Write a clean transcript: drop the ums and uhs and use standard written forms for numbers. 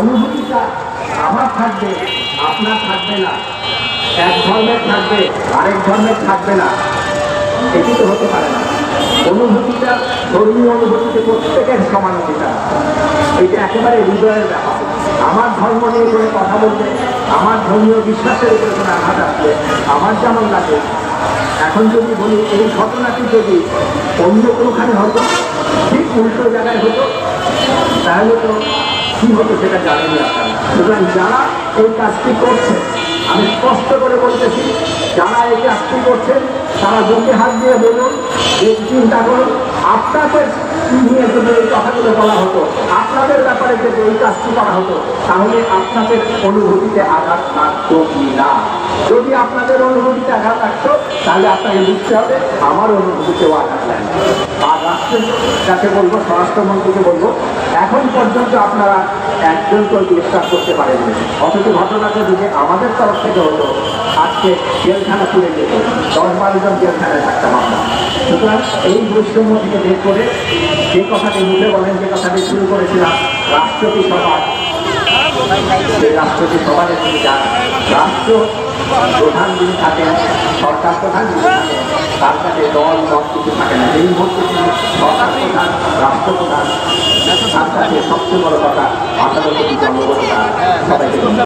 অনুভূতিটা আমার থাকবে, আপনার থাকবে না, এক ধর্মের থাকবে আরেক ধর্মের থাকবে না, এটি তো হতে পারে না। অনুভূতিটা ধর্মীয় অনুভূতিতে প্রত্যেকের সমান অধিকার, এটা একেবারে হৃদয়ের ব্যাপার। আমার ধর্ম নিয়ে করে কথা বলতে, আমার ধর্মীয় বিশ্বাসের উপরে কোনো আঘাত আসবে আমার যেমন লাগে। এখন যদি বলি এই ঘটনাটি যদি অন্য কোনোখানে হতো, ঠিক উল্টো জায়গায় হতো, তাহলে তো কি হতো সেটা জানেনি আপনারা। সুতরাং যারা এই কাজটি করছে, আমি স্পষ্ট করে বলতেছি, যারা এই কাজটি করছেন তারা বুকে হাত দিয়ে বলুন, যে চিন্তা করুন আপনাদের নিয়ে যদি এই কথাগুলো বলা হতো, আপনাদের ব্যাপারে যদি এই কাজটি করা হতো, তাহলে আপনাদের অনুভূতিতে আঘাত লাগতো কি না। যদি আপনাদের অনুভূতিতে আঘাত লাগতো, তাহলে আপনাকে বুঝতে হবে আমার অনুভূতিতেও আঘাত লাগবে। আর রাষ্ট্রের কাছে বলবো, স্বরাষ্ট্রমন্ত্রীকে বলবো, এখন পর্যন্ত আপনারা একজনকে গ্রেফতার করতে পারেননি, অথচ ঘটনাটা যদি আমাদের তরফ থেকে হতো আজকে জেলখানা তুলে যেত, 10-12 জন জেলখানায় থাকতাম আমরা। সুতরাং এই বৈষম্য থেকে বের করে যে কথাটি মুখে বলেন, যে কথাটি শুরু করেছিলাম রাষ্ট্রপতি সভা, সেই রাষ্ট্রপতি সভায় তিনি যান, রাষ্ট্র প্রধান যিনি থাকেন, সরকার প্রধান যিনি থাকেন, তার কাছে দল মত কিছু থাকে না। এই মুহূর্তে তিনি সরকার প্রধান, রাষ্ট্রপ্রধান, তার কাছে সবচেয়ে বড় কথা আদালতের জনগণতা সবাইকে